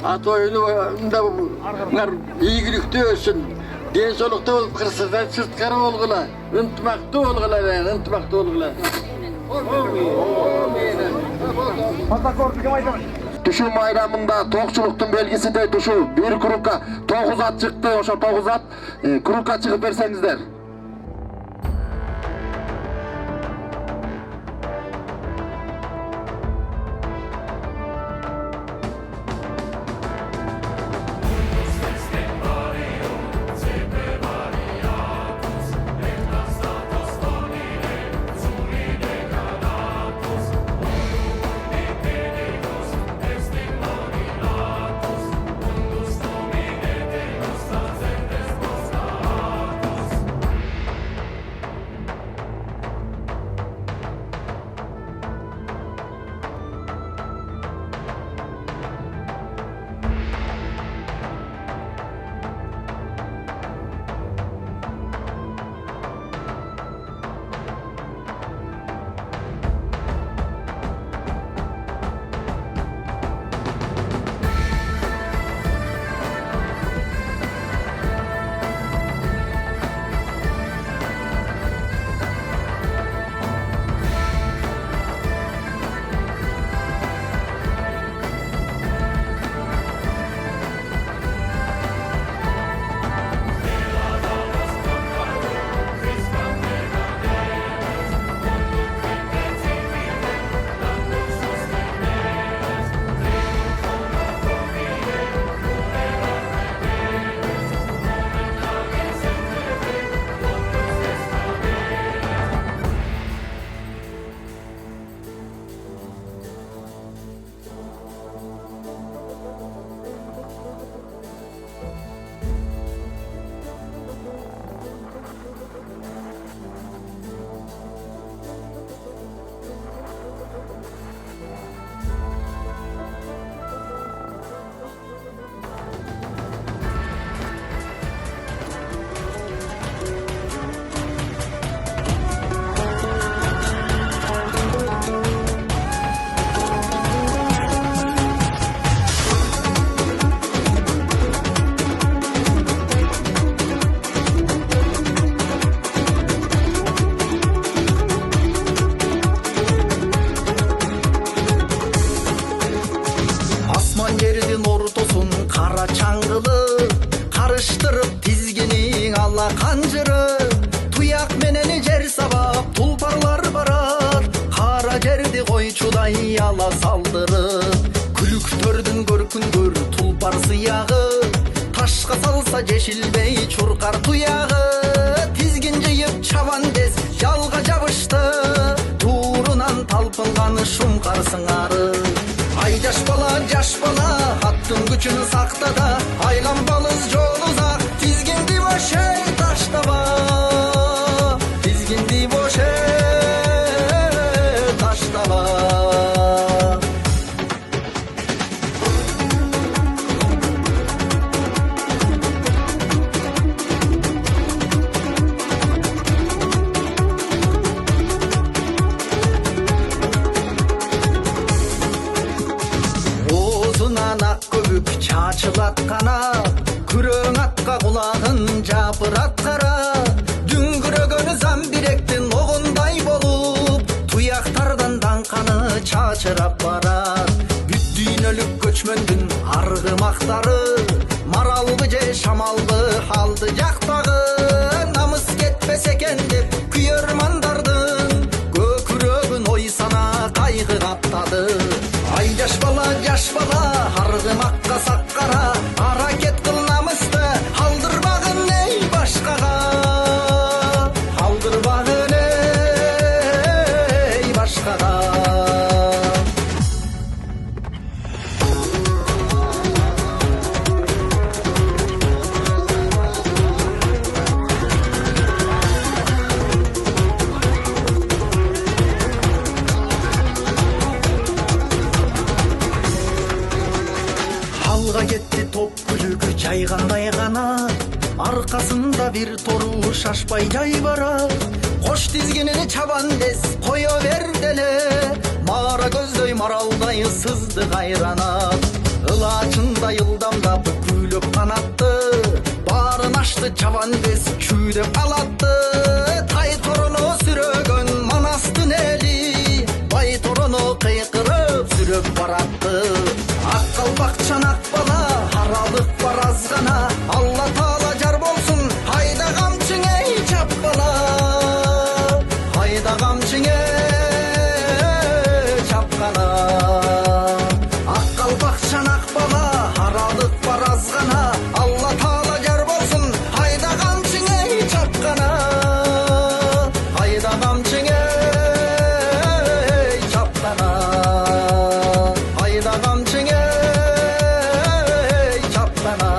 Atoyunda iyilikte olsun. Densolukta olup kırsızdan sırtkara olgula. Intmakta olgula ben, intmakta olgula. Tuşum bayramında tokçuluktun belgisi de tuşu. Bir kurukka 9 at çıktı, oşa 9 at. Kurukka çıkıp versengizler. Ала салдырып күлүктөрдүн көркүн көр тулпар сыягы ташка салса жешилбей чуркар туягы тизгин жыйып чабан дес жалга жабышты туурунан талпынган шумкар сыңары ай жаш бала аттын күчүн сакта да айланбалыз жол узак тизгинди бошей таштаба тизгинди бошей таштаба чачылаткана күрөң атка кулагын жапыраткара дүңгүрөгөнү замбиректин огундай болуп туяктардан даңканы чачырап барат бүт дүйнөлүк көчмөндүн аргымактары маралбы же шамалбы алды жактагы намыс кетпесе экен деп күйөрмандардын көкүрөгүн ой сана кайгы каптады ай жаш бала аргымакка саккара аракет кыл намысты алдырбагын эй башкага алдырбагын эй башкага кетти топ күлүгү жайгандай гана аркасында бир тору шашпай жай барат кош тизгинини чабан дес кое бер деле мара көздөй маралдай сызды кайранат ылаачында йылдамдап күйлөп канатты, барын ашты чабан бес күйдөп алатты. Тай торону сүрөгөн манастын эли, бай торону кыйкырып сүрөп баратты. Ак калпак чанак бала аралык бар аз гана, Алла таала жар болсун айда камчың эй чап бала, айда камчың эй чапкана. Ак калпак чанак бала аралык бар аз гана, Алла таала жар болсун айда камчың эй чапкана, айда камчың эй чапкана, айда камчың эй чапкана.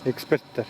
Ekspertler.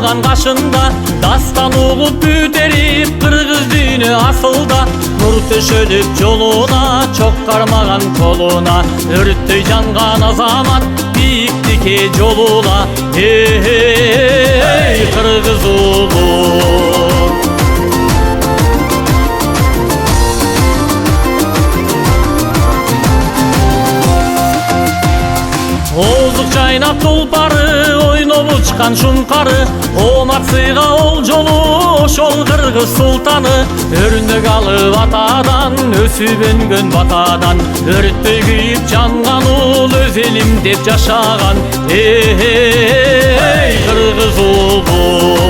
турган кашында дастан угуп бүтерип кыргыз дүйнө асылда нур төшөлүп жолуна чок кармаган колуна өрттөй жанган азамат бийиктикке жолуна кыргыз уулу Озук жайнап тулпары ойноп учкан шумкары Омаксыйга ол жолу ошол кыргыз султаны Өрүндөк алып атадан өсүпөнгөн батадан Өрттөй күйүп жанган ул өз элим деп жашаган кыргыз уулу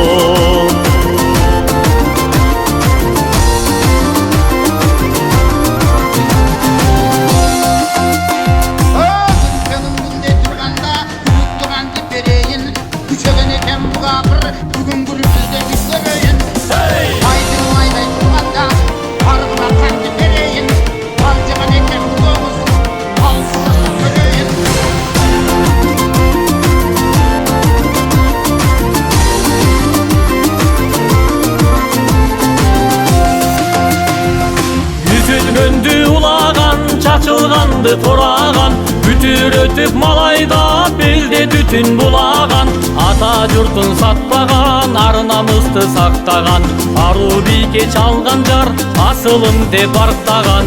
Çaçılgandı toragан бүтүр өтүп малайда белде түтүн булаган ата журтун сатпаган ар намысты сактаган аруу бийке чалган жар асылым деп арктаган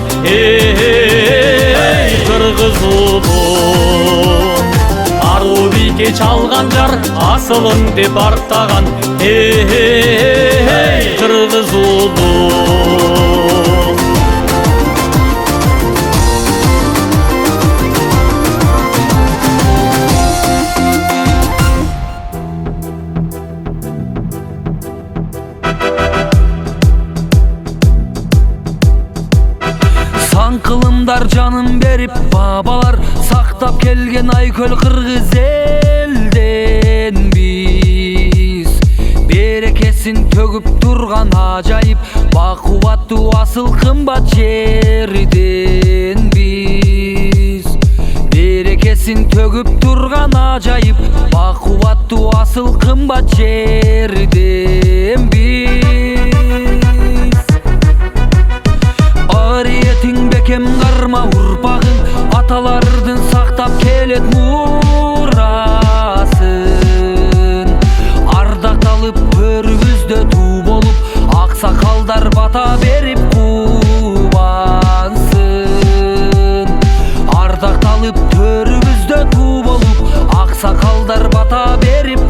кыргыз уулу аруу бийке чалган жар асылым деп арктаган кыргыз уулу Кылымдар жанын берип бабалар сактап келген айкөл кыргыз элден биз берекесин төгүп турган ажайып бакубаттуу асыл кымбат жерден биз берекесин төгүп турган ажайып бакубаттуу асыл кымбат жерден биз Ariyetin bekem karma urpağın Atalardın saktap kelet murasın Ardak alıp örgüzde tuğ olup Aksakaldar bata berip kubansın Ardak alıp örgüzde tuğ olup Aksakaldar bata berip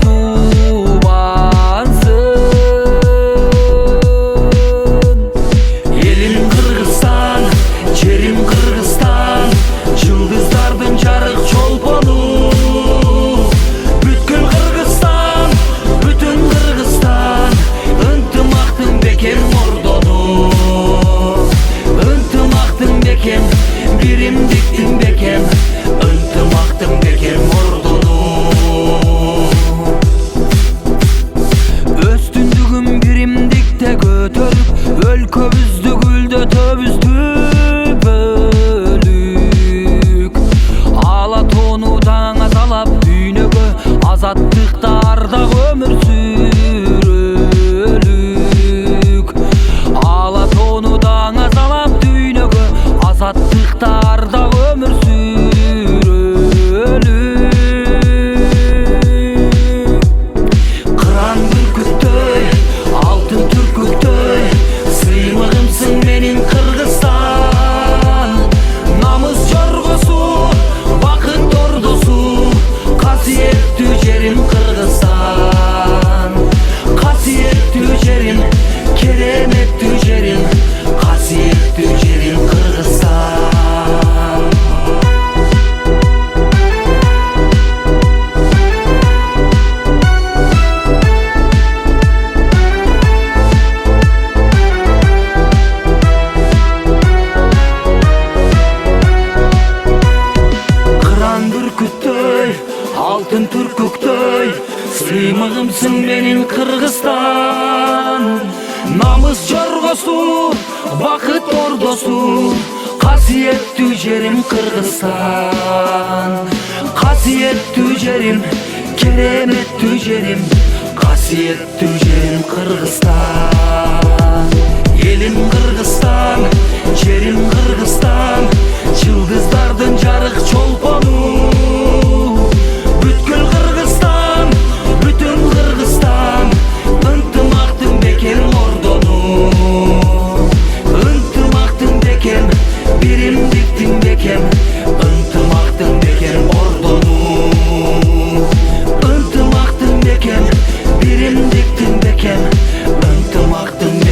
Sığmağımsın benim Kırgızstan. Namus çorgosu, vakit ordosu, kasiyetli jerim Kırgızstan. Kasiyetli jerim, keremetli jerim, касиеттүү жерим Кыргызстан. Элим Кыргызстан, жерим Кыргызстан, жылдыздардын жарык чолпону. Бүткүл Кыргызстан, бүтүн Кыргызстан, ынтымактын бекен ордону. Ынтымактын бекен, биримдиктин бекен, ынтымактын бекен ордону. Ынтымактын бекен, биримдиктин бекен, ынтымактын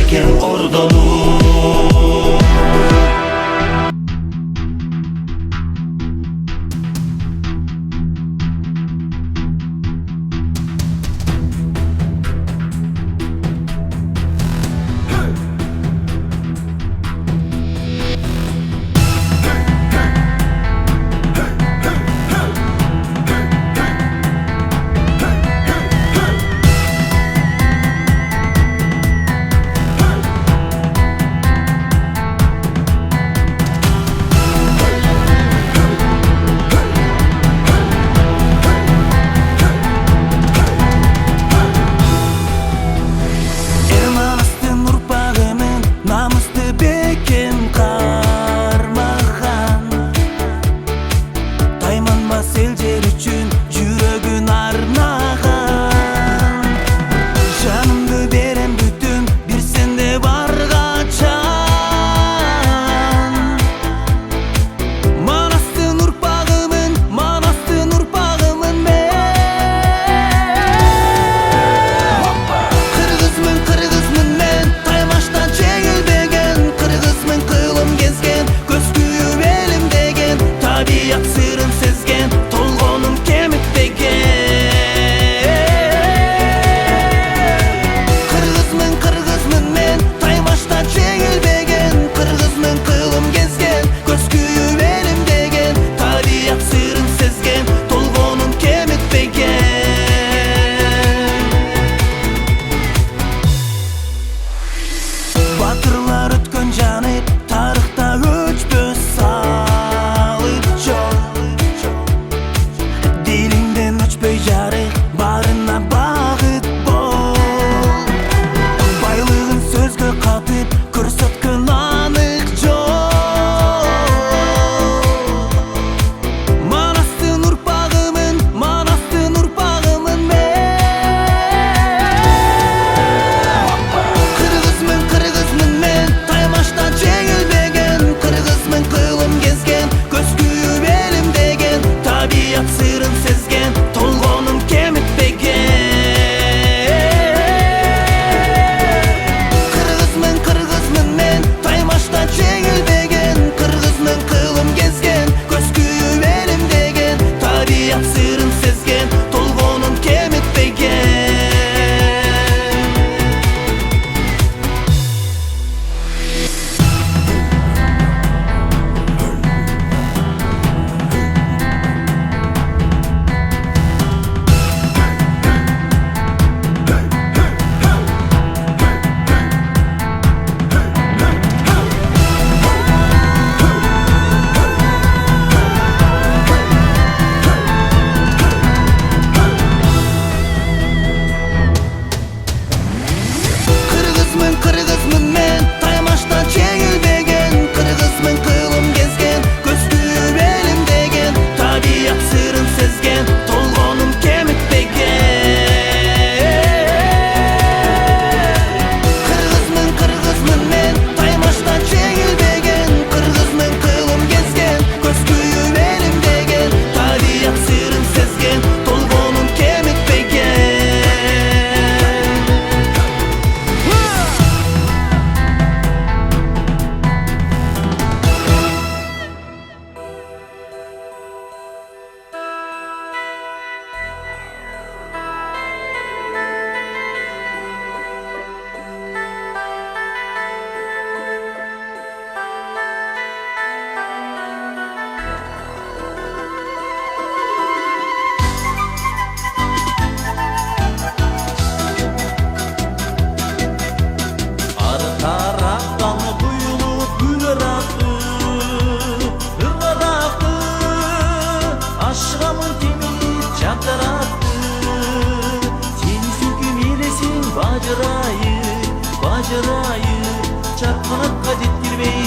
канатка жеткирбей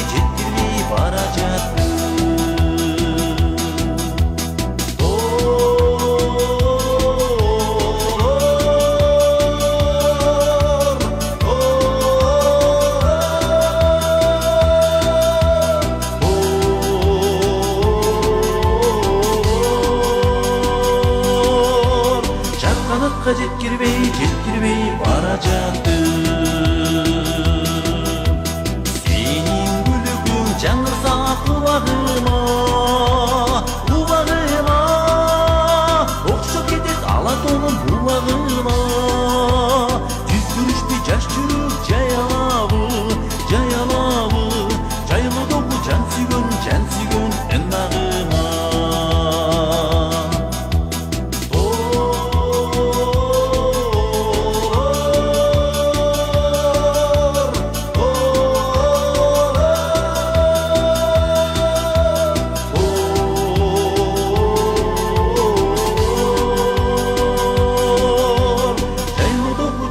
бара жатты. Канатка жеткирбей бара жатты. Сенин күлүгүң жаңырса кубагыма, окшоп кетет ала тоңум булагыма. Жүз күрүштү жаш жүрүп жаялабы, жайлоодогу жан сүйгөн ынагыма.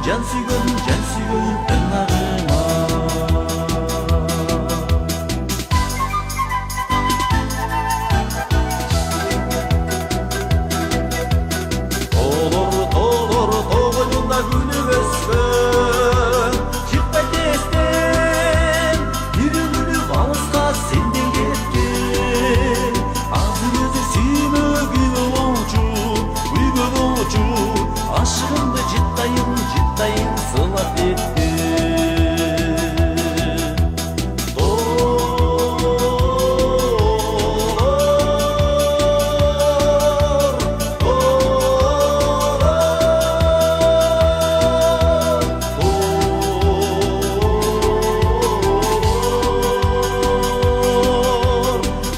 Can suygun ınagıma. Olur toğuyunda gülüp öskön, çıkpay testten, yürüp alısqa senden ketken. Azыр өзү сүймөгү болчу, ашыгымды жыттайын сылап этти.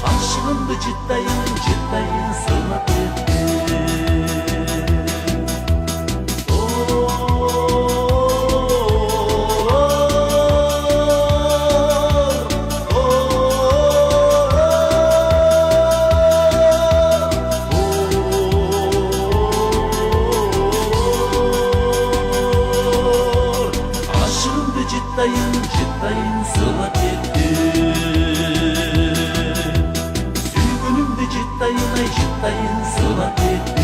Ашыгымды жыттайын сылап этти. Жыттайын сылап кетти. Сүйгөнүмдү жыттайын сылап кетти.